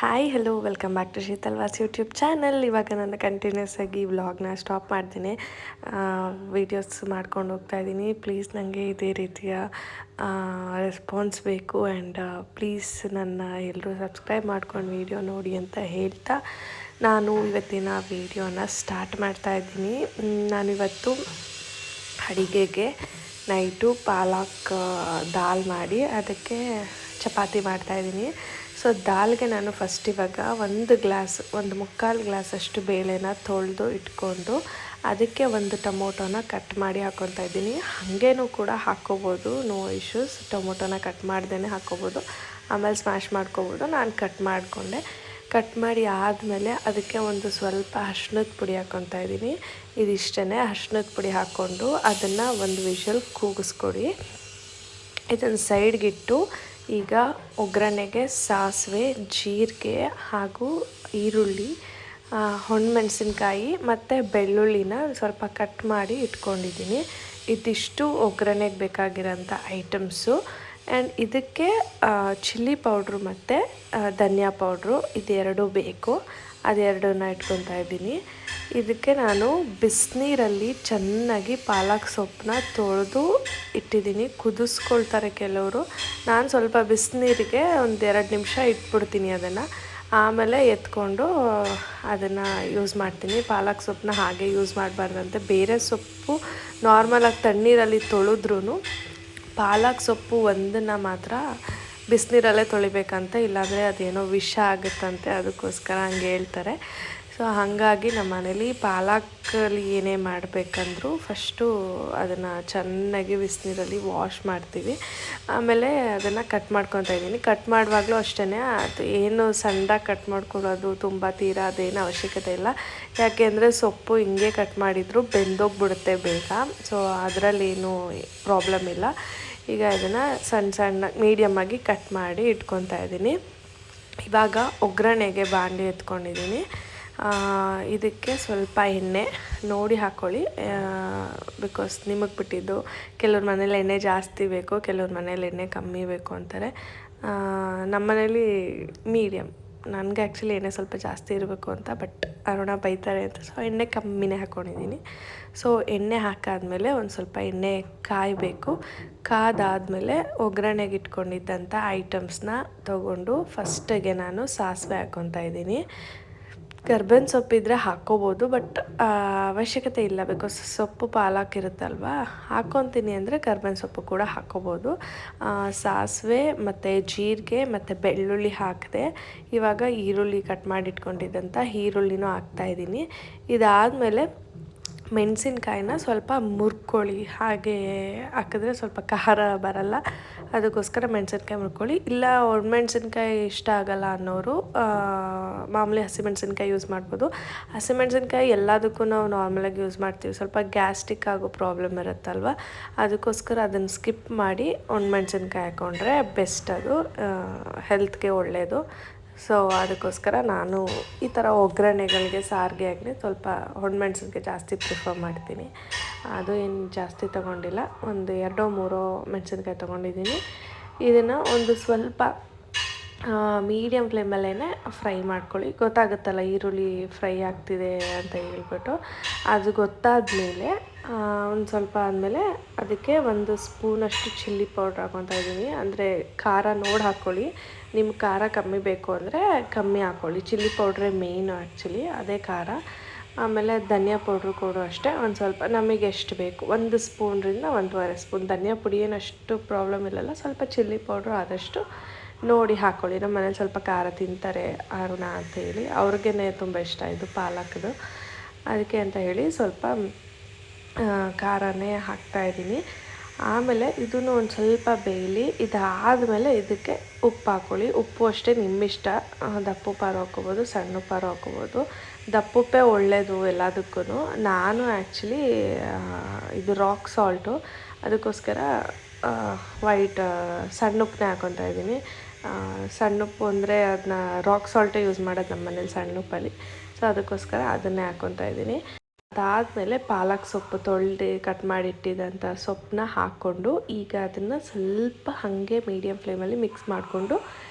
Hi hello welcome back to Sheetal Vas YouTube channel. ಇವಾಗ ನಾನು continuous ಆಗಿ ವ್ಲಾಗ್ನ ಸ್ಟಾಪ್ ಮಾಡ್ತೀನಿ, ವೀಡಿಯೋಸ್ ಮಾಡ್ಕೊಂಡು ಹೋಗ್ತಾ ಇದ್ದೀನಿ. ಪ್ಲೀಸ್ ನನಗೆ ಇದೇ ರೀತಿಯ ರೆಸ್ಪಾನ್ಸ್ ಬೇಕು ಆ್ಯಂಡ್ ಪ್ಲೀಸ್ ನನ್ನ ಎಲ್ಲರೂ ಸಬ್ಸ್ಕ್ರೈಬ್ ಮಾಡ್ಕೊಂಡು ವೀಡಿಯೋ ನೋಡಿ ಅಂತ ಹೇಳ್ತಾ ನಾನು ಇವತ್ತಿನ ವೀಡಿಯೋನ ಸ್ಟಾರ್ಟ್ ಮಾಡ್ತಾ ಇದ್ದೀನಿ. ನಾನಿವತ್ತು ಅಡಿಗೆಗೆ ನೈಟು ಪಾಲಕ್ ದಾಲ್ ಮಾಡಿ ಅದಕ್ಕೆ ಚಪಾತಿ ಮಾಡ್ತಾಯಿದ್ದೀನಿ. ಸೊ ದಾಲ್ಗೆ ನಾನು ಫಸ್ಟ್ ಇವಾಗ ಒಂದು ಮುಕ್ಕಾಲು ಗ್ಲಾಸಷ್ಟು ಬೇಳೆನ ತೊಳೆದು ಇಟ್ಕೊಂಡು ಅದಕ್ಕೆ ಒಂದು ಟೊಮೊಟೊನ ಕಟ್ ಮಾಡಿ ಹಾಕ್ಕೊತಾ ಇದ್ದೀನಿ. ಹಾಗೇನೂ ಕೂಡ ಹಾಕ್ಕೋಬೋದು, ನೋ ಇಶ್ಯೂಸ್. ಟೊಮೊಟೊನ ಕಟ್ ಮಾಡ್ದೇ ಹಾಕ್ಕೋಬೋದು, ಆಮೇಲೆ ಸ್ಮ್ಯಾಶ್ ಮಾಡ್ಕೋಬೋದು. ನಾನು ಕಟ್ ಮಾಡಿಕೊಂಡೆ. ಕಟ್ ಮಾಡಿ ಆದಮೇಲೆ ಅದಕ್ಕೆ ಒಂದು ಸ್ವಲ್ಪ ಅರ್ಶಿನದ ಪುಡಿ ಹಾಕ್ಕೊತಾ ಇದ್ದೀನಿ. ಇದಿಷ್ಟೇ. ಅರ್ಶಿನದ ಪುಡಿ ಹಾಕ್ಕೊಂಡು ಅದನ್ನು ಒಂದು ವಿಷಲ್ ಕೂಗಿಸ್ಕೊಡಿ. ಇದನ್ನು ಸೈಡ್ಗಿಟ್ಟು ಈಗ ಒಗ್ಗರಣೆಗೆ ಸಾಸಿವೆ, ಜೀರಿಗೆ ಹಾಗೂ ಈರುಳ್ಳಿ, ಒಣಮೆಣಸಿನ್ಕಾಯಿ ಮತ್ತು ಬೆಳ್ಳುಳ್ಳಿನ ಸ್ವಲ್ಪ ಕಟ್ ಮಾಡಿ ಇಟ್ಕೊಂಡಿದ್ದೀನಿ. ಇದಿಷ್ಟು ಒಗ್ಗರಣೆಗೆ ಬೇಕಾಗಿರೋಂಥ ಐಟಮ್ಸು. ಆ್ಯಂಡ್ ಇದಕ್ಕೆ ಚಿಲ್ಲಿ ಪೌಡ್ರು ಮತ್ತು ಧನಿಯಾ ಪೌಡ್ರು ಇದೆರಡೂ ಬೇಕು. ಅದೆರಡನ್ನ ಇಟ್ಕೊತಾ ಇದ್ದೀನಿ. ಇದಕ್ಕೆ ನಾನು ಬಿಸಿನೀರಲ್ಲಿ ಚೆನ್ನಾಗಿ ಪಾಲಕ್ ಸೊಪ್ಪನ್ನ ತೊಳೆದು ಇಟ್ಟಿದ್ದೀನಿ. ಕುದಿಸ್ಕೊಳ್ತಾರೆ ಕೆಲವರು. ನಾನು ಸ್ವಲ್ಪ ಬಿಸಿನೀರಿಗೆ ಒಂದು 2 ನಿಮಿಷ ಇಟ್ಬಿಡ್ತೀನಿ ಅದನ್ನು. ಆಮೇಲೆ ಎತ್ಕೊಂಡು ಅದನ್ನು ಯೂಸ್ ಮಾಡ್ತೀನಿ. ಪಾಲಕ್ ಸೊಪ್ಪನ್ನ ಹಾಗೆ ಯೂಸ್ ಮಾಡಬಾರ್ದಂತೆ. ಬೇರೆ ಸೊಪ್ಪು ನಾರ್ಮಲಾಗಿ ತಣ್ಣೀರಲ್ಲಿ ತೊಳೆದ್ರೂ ಪಾಲಕ್ ಸೊಪ್ಪು ಒಂದನ್ನು ಮಾತ್ರ ಬಿಸಿನೀರಲ್ಲೇ ತೊಳಿಬೇಕಂತೆ, ಇಲ್ಲಾಂದರೆ ಅದೇನೋ ವಿಷ ಆಗುತ್ತಂತೆ. ಅದಕ್ಕೋಸ್ಕರ ಹಂಗೆ ಹೇಳ್ತಾರೆ. ಸೊ ಹಾಗಾಗಿ ನಮ್ಮ ಮನೇಲಿ ಪಾಲಕಲ್ಲಿ ಏನೇ ಮಾಡಬೇಕಂದ್ರೂ ಫಸ್ಟು ಅದನ್ನು ಚೆನ್ನಾಗಿ ಬಿಸಿನೀರಲ್ಲಿ ವಾಶ್ ಮಾಡ್ತೀವಿ. ಆಮೇಲೆ ಅದನ್ನು ಕಟ್ ಮಾಡ್ಕೊತಾ ಇದ್ದೀನಿ. ಕಟ್ ಮಾಡುವಾಗಲೂ ಅಷ್ಟೇ, ಅದು ಏನು ಸಣ್ಣದಾಗಿ ಕಟ್ ಮಾಡ್ಕೊಳ್ಳೋದು ತುಂಬ ತೀರಾ ಅದೇನು ಅವಶ್ಯಕತೆ ಇಲ್ಲ. ಯಾಕೆಂದರೆ ಸೊಪ್ಪು ಹಿಂಗೆ ಕಟ್ ಮಾಡಿದರೂ ಬೆಂದೋಗ್ಬಿಡುತ್ತೆ ಬೇಗ. ಸೊ ಅದರಲ್ಲೇನು ಪ್ರಾಬ್ಲಮ್ ಇಲ್ಲ. ಈಗ ಇದನ್ನು ಸಣ್ಣ ಮೀಡಿಯಮ್ಮಾಗಿ ಕಟ್ ಮಾಡಿ ಇಟ್ಕೊತಾ ಇದ್ದೀನಿ. ಇವಾಗ ಒಗ್ಗರಣೆಗೆ ಬಾಣಲಿ ಎತ್ಕೊಂಡಿದ್ದೀನಿ. ಇದಕ್ಕೆ ಸ್ವಲ್ಪ ಎಣ್ಣೆ ನೋಡಿ ಹಾಕ್ಕೊಳ್ಳಿ, ಬಿಕಾಸ್ ನಿಮಗೆ ಬಿಟ್ಟಿದ್ದು. ಕೆಲವ್ರ ಮನೇಲಿ ಎಣ್ಣೆ ಜಾಸ್ತಿ ಬೇಕು, ಕೆಲವ್ರ ಮನೇಲಿ ಎಣ್ಣೆ ಕಮ್ಮಿ ಬೇಕು ಅಂತಾರೆ. ನಮ್ಮ ಮನೇಲಿ ಮೀಡಿಯಮ್. ನನಗೆ ಆ್ಯಕ್ಚುಲಿ ಎಣ್ಣೆ ಸ್ವಲ್ಪ ಜಾಸ್ತಿ ಇರಬೇಕು ಅಂತ, ಬಟ್ ಅರುಣ ಬೈತಾರೆ ಅಂತ ಸೊ ಎಣ್ಣೆ ಕಮ್ಮಿನೇ ಹಾಕ್ಕೊಂಡಿದ್ದೀನಿ. ಸೊ ಎಣ್ಣೆ ಹಾಕಾದ್ಮೇಲೆ ಒಂದು ಸ್ವಲ್ಪ ಎಣ್ಣೆ ಕಾಯಬೇಕು. ಕಾದಾದಮೇಲೆ ಒಗ್ಗರಣೆಗೆ ಇಟ್ಕೊಂಡಿದ್ದಂಥ ಐಟಮ್ಸ್ನ ತೊಗೊಂಡು ಫಸ್ಟಿಗೆ ನಾನು ಸಾಸಿವೆ ಹಾಕ್ಕೊತಾ ಇದ್ದೀನಿ. ಕರ್ಬೇವಿನ ಸೊಪ್ಪಿದ್ರೆ ಹಾಕ್ಕೋಬೋದು, ಬಟ್ ಅವಶ್ಯಕತೆ ಇಲ್ಲ. ಬಿಕಾಸ್ ಸೊಪ್ಪು ಪಾಲಕ್ ಇರುತ್ತಲ್ವ, ಹಾಕ್ಕೊತೀನಿ ಅಂದರೆ ಕರ್ಬೇವಿನ ಸೊಪ್ಪು ಕೂಡ ಹಾಕ್ಕೋಬೋದು. ಸಾಸಿವೆ ಮತ್ತು ಜೀರಿಗೆ ಮತ್ತು ಬೆಳ್ಳುಳ್ಳಿ ಹಾಕಿದೆ. ಇವಾಗ ಈರುಳ್ಳಿ ಕಟ್ ಮಾಡಿ ಇಟ್ಕೊಂಡಿದ್ದಂಥ ಈರುಳ್ಳಿನೂ ಹಾಕ್ತಾಯಿದ್ದೀನಿ. ಇದಾದಮೇಲೆ ಮೆಣಸಿನ್ಕಾಯಿನ ಸ್ವಲ್ಪ ಮುರ್ಕೊಳ್ಳಿ. ಹಾಗೆ ಹಾಕಿದ್ರೆ ಸ್ವಲ್ಪ ಖಾರ ಬರಲ್ಲ, ಅದಕ್ಕೋಸ್ಕರ ಮೆಣಸಿನ್ಕಾಯಿ ಮುರ್ಕೊಳ್ಳಿ. ಇಲ್ಲ ಒಣಮೆಣ್ಸಿನ್ಕಾಯಿ ಇಷ್ಟ ಆಗಲ್ಲ ಅನ್ನೋರು ಮಾಮೂಲಿ ಹಸಿಮೆಣ್ಸಿನ್ಕಾಯಿ ಯೂಸ್ ಮಾಡ್ಬೋದು. ಹಸಿಮೆಣ್ಸಿನ್ಕಾಯಿ ಎಲ್ಲದಕ್ಕೂ ನಾವು ನಾರ್ಮಲಾಗಿ ಯೂಸ್ ಮಾಡ್ತೀವಿ. ಸ್ವಲ್ಪ ಗ್ಯಾಸ್ಟ್ರಿಕ್ ಆಗೋ ಪ್ರಾಬ್ಲಮ್ ಇರುತ್ತಲ್ವ, ಅದಕ್ಕೋಸ್ಕರ ಅದನ್ನು ಸ್ಕಿಪ್ ಮಾಡಿ ಒಣಮೆಣ್ಸಿನ್ಕಾಯಿ ಹಾಕ್ಕೊಂಡ್ರೆ ಬೆಸ್ಟ್. ಅದು ಹೆಲ್ತ್ಗೆ ಒಳ್ಳೆಯದು. ಸೊ ಅದಕ್ಕೋಸ್ಕರ ನಾನು ಈ ಥರ ಒಗ್ಗರಣೆಗಳಿಗೆ, ಸಾರಿಗೆ ಆಗಲಿ ಸ್ವಲ್ಪ ಒಣಮೆಣ್ಸಿನ್ಕಾಯಿ ಜಾಸ್ತಿ ಪ್ರಿಫರ್ ಮಾಡ್ತೀನಿ. ಅದು ಏನು ಜಾಸ್ತಿ ತೊಗೊಂಡಿಲ್ಲ, ಒಂದು 2-3 ಮೆಣಸಿನ್ಕಾಯಿ ತೊಗೊಂಡಿದ್ದೀನಿ. ಇದನ್ನು ಒಂದು ಸ್ವಲ್ಪ ಮೀಡಿಯಮ್ ಫ್ಲೇಮಲ್ಲೇ ಫ್ರೈ ಮಾಡ್ಕೊಳ್ಳಿ. ಗೊತ್ತಾಗುತ್ತಲ್ಲ ಈರುಳ್ಳಿ ಫ್ರೈ ಆಗ್ತಿದೆ ಅಂತ ಹೇಳ್ಬಿಟ್ಟು. ಅದು ಗೊತ್ತಾದಮೇಲೆ ಒಂದು ಸ್ವಲ್ಪ ಆದಮೇಲೆ ಅದಕ್ಕೆ 1 ಸ್ಪೂನಷ್ಟು ಚಿಲ್ಲಿ ಪೌಡ್ರ್ ಹಾಕ್ಕೊತಾ ಇದ್ದೀನಿ. ಅಂದರೆ ಖಾರ ನೋಡಿ ಹಾಕ್ಕೊಳ್ಳಿ. ನಿಮ್ಗೆ ಖಾರ ಕಮ್ಮಿ ಬೇಕು ಅಂದರೆ ಕಮ್ಮಿ ಹಾಕ್ಕೊಳ್ಳಿ. ಚಿಲ್ಲಿ ಪೌಡ್ರೇ ಮೇಯ್ನು ಆ್ಯಕ್ಚುಲಿ, ಅದೇ ಖಾರ. ಆಮೇಲೆ ಧನಿಯಾ ಪೌಡ್ರು ಕೂಡ ಅಷ್ಟೇ ಒಂದು ಸ್ವಲ್ಪ ನಮಗೆ ಎಷ್ಟು ಬೇಕು, 1 ಸ್ಪೂನ್ರಿಂದ 1.5 ಸ್ಪೂನ್. ಧನಿಯಾ ಪುಡಿ ಏನಷ್ಟು ಪ್ರಾಬ್ಲಮ್ ಇಲ್ಲಲ್ಲ, ಸ್ವಲ್ಪ ಚಿಲ್ಲಿ ಪೌಡ್ರು ಆದಷ್ಟು ನೋಡಿ ಹಾಕ್ಕೊಳ್ಳಿ. ನಮ್ಮ ಮನೇಲಿ ಸ್ವಲ್ಪ ಖಾರ ತಿಂತಾರೆ ಅರುಣ ಅಂತೇಳಿ, ಅವ್ರಿಗೇ ತುಂಬ ಇಷ್ಟ ಇದು ಪಾಲಕ್ದು. ಅದಕ್ಕೆ ಅಂತ ಹೇಳಿ ಸ್ವಲ್ಪ ಖಾರನೇ ಹಾಕ್ತಾಯಿದ್ದೀನಿ. ಆಮೇಲೆ ಇದನ್ನು ಒಂದು ಸ್ವಲ್ಪ ಬೇಯಲಿ. ಇದಾದಮೇಲೆ ಇದಕ್ಕೆ ಉಪ್ಪು ಹಾಕ್ಕೊಳ್ಳಿ. ಉಪ್ಪು ಅಷ್ಟೇ ನಿಮ್ಮಿಷ್ಟ, ದಪ್ಪ ಉಪ್ಪಾರು ಹಾಕ್ಕೋಬೋದು, ಸಣ್ಣ ಉಪ್ಪಾರು ಹಾಕ್ಕೋಬೋದು. ದಪ್ಪ ಉಪ್ಪೇ ಒಳ್ಳೆಯದು ಎಲ್ಲದಕ್ಕೂ. ನಾನು ಆ್ಯಕ್ಚುಲಿ ಇದು ರಾಕ್ ಸಾಲ್ಟು, ಅದಕ್ಕೋಸ್ಕರ ವೈಟ್ ಸಣ್ಣ ಉಪ್ಪನ್ನೇ ಹಾಕ್ಕೊತಾ ಇದ್ದೀನಿ. ಸಣ್ಣ ಉಪ್ಪು ಅಂದರೆ ಅದನ್ನ ರಾಕ್ ಸಾಲ್ಟೇ ಯೂಸ್ ಮಾಡೋದು ನಮ್ಮ ಮನೇಲಿ ಸಣ್ಣ ಉಪ್ಪಲ್ಲಿ. ಸೊ ಅದಕ್ಕೋಸ್ಕರ ಅದನ್ನೇ ಹಾಕ್ಕೊತಾ ಇದ್ದೀನಿ. ಅದಾದಮೇಲೆ ಪಾಲಕ್ ಸೊಪ್ಪು ತೊಳೆದು ಕಟ್ ಮಾಡಿಟ್ಟಿದ್ದಂಥ ಸೊಪ್ಪನ್ನ ಹಾಕ್ಕೊಂಡು ಈಗ ಅದನ್ನು ಸ್ವಲ್ಪ ಹಾಗೆ ಮೀಡಿಯಮ್ ಫ್ಲೇಮಲ್ಲಿ ಮಿಕ್ಸ್ ಮಾಡಿಕೊಂಡು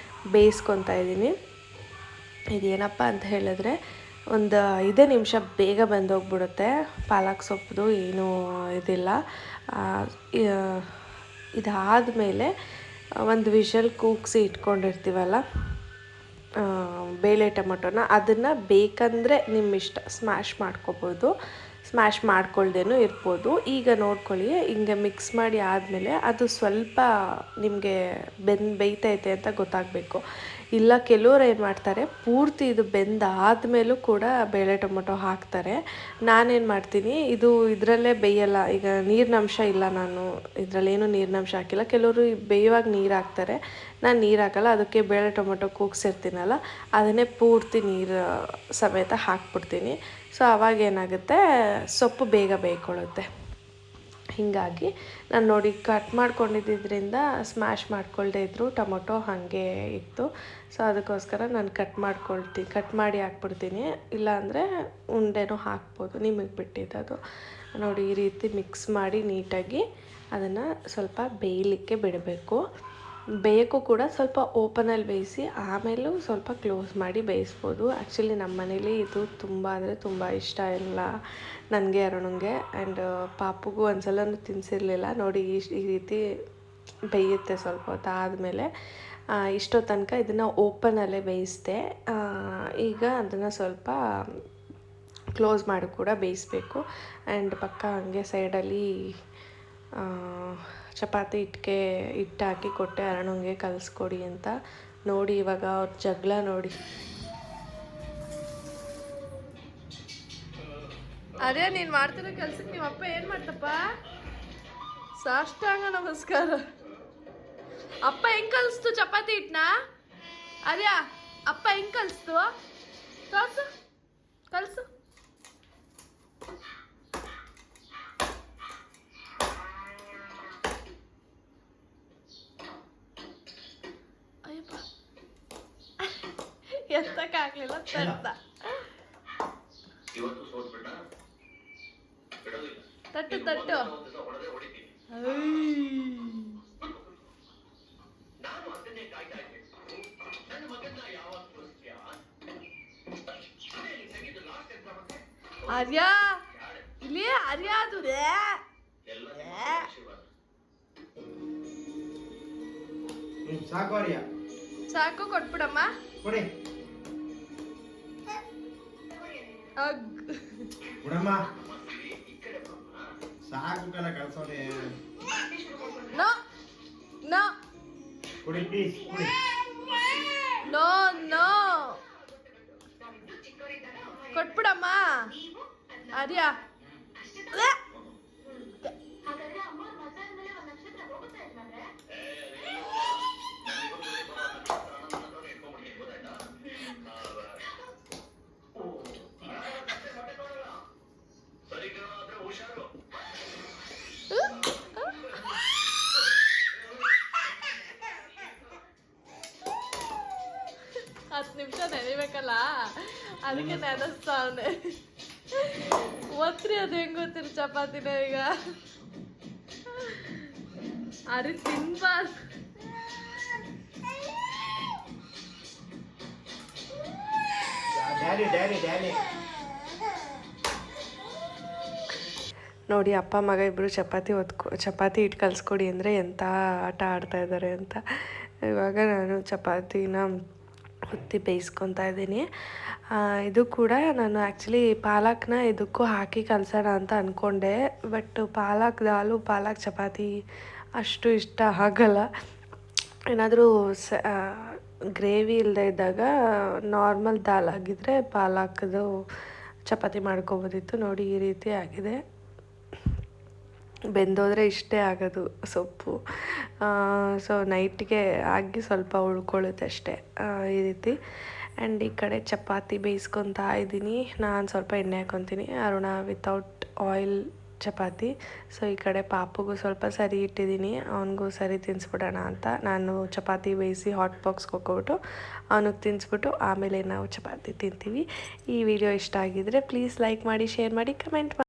ಬೇಯಿಸ್ಕೊತಾ ಇದ್ದೀನಿ. ಇದೇನಪ್ಪ ಅಂತ ಹೇಳಿದ್ರೆ ಒಂದು 5 ನಿಮಿಷ ಬೇಗ ಬೆಂದೋಗ್ಬಿಡುತ್ತೆ. ಪಾಲಕ್ ಸೊಪ್ಪು ಏನೂ ಇದಿಲ್ಲ. ಇದಾದಮೇಲೆ ಒಂದು ವಿಷಲ್ ಕೂಗಿಸಿ ಇಟ್ಕೊಂಡಿರ್ತೀವಲ್ಲ ಬೇಳೆ ಟೊಮೊಟೊನ, ಅದನ್ನು ಬೇಕಂದರೆ ನಿಮ್ಮಿಷ್ಟ ಸ್ಮ್ಯಾಶ್ ಮಾಡ್ಕೊಬೋದು, ಸ್ಮ್ಯಾಶ್ ಮಾಡ್ಕೊಳ್ದೇನೂ ಇರ್ಬೋದು. ಈಗ ನೋಡ್ಕೊಳ್ಳಿ, ಹಿಂಗೆ ಮಿಕ್ಸ್ ಮಾಡಿ ಆದಮೇಲೆ ಅದು ಸ್ವಲ್ಪ ನಿಮಗೆ ಬೇಯ್ತೈತೆ ಅಂತ ಗೊತ್ತಾಗಬೇಕು. ಇಲ್ಲ ಕೆಲವ್ರು ಏನು ಮಾಡ್ತಾರೆ, ಪೂರ್ತಿ ಇದು ಬೆಂದಾದ್ಮೇಲೂ ಕೂಡ ಬೇಳೆ ಟೊಮೊಟೊ ಹಾಕ್ತಾರೆ. ನಾನೇನು ಮಾಡ್ತೀನಿ, ಇದು ಇದರಲ್ಲೇ ಬೇಯಲ್ಲ, ಈಗ ನೀರಿನಂಶ ಇಲ್ಲ, ನಾನು ಇದರಲ್ಲೇನು ನೀರಿನಂಶ ಹಾಕಿಲ್ಲ. ಕೆಲವರು ಬೇಯುವಾಗ ನೀರು ಹಾಕ್ತಾರೆ, ನಾನು ನೀರು ಹಾಕಲ್ಲ. ಅದಕ್ಕೆ ಬೇಳೆ ಟೊಮೊಟೊ ಕೂಗ್ಸಿರ್ತೀನಲ್ಲ, ಅದನ್ನೇ ಪೂರ್ತಿ ನೀರು ಸಮೇತ ಹಾಕ್ಬಿಡ್ತೀನಿ. ಸೊ ಆವಾಗ ಏನಾಗುತ್ತೆ, ಸೊಪ್ಪು ಬೇಗ ಬೇಯ್ಕೊಳ್ಳುತ್ತೆ. ಹೀಗಾಗಿ ನಾನು ನೋಡಿ ಕಟ್ ಮಾಡ್ಕೊಂಡಿದ್ದರಿಂದ ಸ್ಮ್ಯಾಶ್ ಮಾಡ್ಕೊಳ್ದೇ ಇದ್ದರೂ ಟೊಮೊಟೊ ಹಾಗೆ ಇತ್ತು. ಸೊ ಅದಕ್ಕೋಸ್ಕರ ನಾನು ಕಟ್ ಮಾಡಿ ಹಾಕ್ಬಿಡ್ತೀನಿ. ಇಲ್ಲಾಂದರೆ ಉಂಡೆನೂ ಹಾಕ್ಬೋದು, ನಿಮಗೆ ಬಿಟ್ಟಿದ್ದದು. ನೋಡಿ ಈ ರೀತಿ ಮಿಕ್ಸ್ ಮಾಡಿ ನೀಟಾಗಿ ಅದನ್ನು ಸ್ವಲ್ಪ ಬೇಯಲಿಕ್ಕೆ ಬಿಡಬೇಕು. ಬೇಯಕ್ಕೂ ಕೂಡ ಸ್ವಲ್ಪ ಓಪನಲ್ಲಿ ಬೇಯಿಸಿ ಆಮೇಲೂ ಸ್ವಲ್ಪ ಕ್ಲೋಸ್ ಮಾಡಿ ಬೇಯಿಸ್ಬೋದು. ಆ್ಯಕ್ಚುಲಿ ನಮ್ಮ ಮನೇಲಿ ಇದು ತುಂಬ ಅಂದರೆ ತುಂಬ ಇಷ್ಟ ಇಲ್ಲ ನನಗೆ, ಅರುಣಂಗೆ. ಆ್ಯಂಡ್ ಪಾಪುಗೂ ಒಂದ್ಸಲನೂ ತಿನ್ನಿಸಿರ್ಲಿಲ್ಲ. ನೋಡಿ ಈ ರೀತಿ ಬೇಯುತ್ತೆ. ಸ್ವಲ್ಪ ಹೊತ್ತು ಆದಮೇಲೆ ಇಷ್ಟೋ ತನಕ ಇದನ್ನು ಓಪನಲ್ಲೇ ಬೇಯಿಸಿದೆ. ಈಗ ಅದನ್ನು ಸ್ವಲ್ಪ ಕ್ಲೋಸ್ ಮಾಡಿ ಕೂಡ ಬೇಯಿಸಬೇಕು. ಆ್ಯಂಡ್ ಪಕ್ಕ ಹಂಗೆ ಸೈಡಲ್ಲಿ ಚಪಾತಿ ಹಿಟ್ಟು ಹಾಕಿ ಕೊಟ್ಟೆ ಅರುಣಂಗೆ, ಕಲಿಸ್ಕೊಡಿ ಅಂತ. ನೋಡಿ ಇವಾಗ ಅವ್ರ ಜಗಳ ನೋಡಿ. ಅದೇ ನೀನು ಮಾಡ್ತಿರೋ ಕೆಲ್ಸಕ್ಕೆ ನಿಮ್ಮ ಅಪ್ಪ ಏನು ಮಾಡ್ತಪ್ಪ? ಸಾಷ್ಟಾಂಗ ನಮಸ್ಕಾರ. ಅಪ್ಪ ಹೆಂಗೆ ಕಲಿಸ್ತು ಚಪಾತಿ ಹಿಟ್ಟನ್ನ? ಅರ್ಯ ಅಪ್ಪ ಹೆಂಗೆ ಕಲಿಸ್ತು? ಕಲಿಸು. ಎತ್ತಕ್ಕಾಗಲಿಲ್ಲ, ತಟ್ಟ ತಟ್ಟು ತಟ್ಟು. ಆರ್ಯ ಇಲ್ಲಿ ಆರ್ಯ ಅದು ಸಾಕು, ಕೊಟ್ಬಿಡಮ್ಮ. ಸಾಕು ಕಲ ಕಳ್ಸೋದೆ. ನೋ ನೋ ಕುಡಿ ಪ್ಲೀಸ್, ಕುಡಿ. ನೋ ನೋ ಕೊಟ್ಬಿಡಮ್ಮ. ಆರ್ಯ ಹತ್ತು ನಿಮಿಷ ನೆನೆಬೇಕಲ್ಲ, ಅದಕ್ಕೆ ನೆನೆಸ್ತಾವನೆ. ಒತ್ರಿ ಅದು ಹೆಂಗೆ ಗೊತ್ತಿರ ಚಪಾತಿನ ಈಗ ಅರಿ ತಿನ್ಬಾರ್ದು. ನೋಡಿ ಅಪ್ಪ ಮಗ ಇಬ್ಬರು ಚಪಾತಿ ಹಿಟ್ಟು ಕಲಿಸ್ಕೊಡಿ ಅಂದರೆ ಎಂಥ ಆಟ ಆಡ್ತಾಯಿದ್ದಾರೆ ಅಂತ. ಇವಾಗ ನಾನು ಚಪಾತಿನ ಹುತ್ತಿ ಬೇಯಿಸ್ಕೊತಾ ಇದ್ದೀನಿ. ಇದು ಕೂಡ ನಾನು ಆ್ಯಕ್ಚುಲಿ ಪಾಲಕ್ನ ಇದಕ್ಕೂ ಹಾಕಿ ಕಲಸೋಣ ಅಂತ ಅಂದ್ಕೊಂಡೆ. ಬಟ್ ಪಾಲಕ್ ಚಪಾತಿ ಅಷ್ಟು ಇಷ್ಟ ಆಗಲ್ಲ. ಏನಾದರೂ ಗ್ರೇವಿ ಇಲ್ಲದೆ ಇದ್ದಾಗ ನಾರ್ಮಲ್ ದಾಲ್ ಆಗಿದ್ದರೆ ಪಾಲಕ್ದು ಚಪಾತಿ ಮಾಡ್ಕೊಬೋದಿತ್ತು. ನೋಡಿ ಈ ರೀತಿ ಆಗಿದೆ. ಬೆಂದೋದ್ರೆ ಇಷ್ಟೇ ಆಗೋದು ಸೊಪ್ಪು. ಸೊ ನೈಟ್ಗೆ ಆಗಿ ಸ್ವಲ್ಪ ಉಳ್ಕೊಳ್ಳುತ್ತೆ ಅಷ್ಟೇ ಈ ರೀತಿ. ಆ್ಯಂಡ್ ಈ ಕಡೆ ಚಪಾತಿ ಬೇಯಿಸ್ಕೊತಾ ಇದ್ದೀನಿ. ನಾನು ಸ್ವಲ್ಪ ಎಣ್ಣೆ ಹಾಕ್ಕೊತೀನಿ, Aruna without oil chapati. So ಈ ಕಡೆ ಪಾಪುಗೂ ಸ್ವಲ್ಪ ಸರಿ ಇಟ್ಟಿದ್ದೀನಿ, ಅವನಿಗೂ ಸರಿ ತಿನ್ನಿಸ್ಬಿಡೋಣ ಅಂತ. ನಾನು ಚಪಾತಿ ಬೇಯಿಸಿ ಹಾಟ್ ಬಾಕ್ಸ್ಗೆ ಹೋಗ್ಬಿಟ್ಟು ಅವನಿಗೆ ತಿನ್ನಿಸ್ಬಿಟ್ಟು ಆಮೇಲೆ ನಾವು ಚಪಾತಿ ತಿಂತೀವಿ. ಈ ವಿಡಿಯೋ ಇಷ್ಟ ಆಗಿದ್ದರೆ ಪ್ಲೀಸ್ ಲೈಕ್ ಮಾಡಿ, ಶೇರ್ ಮಾಡಿ, ಕಮೆಂಟ್ ಮಾಡಿ.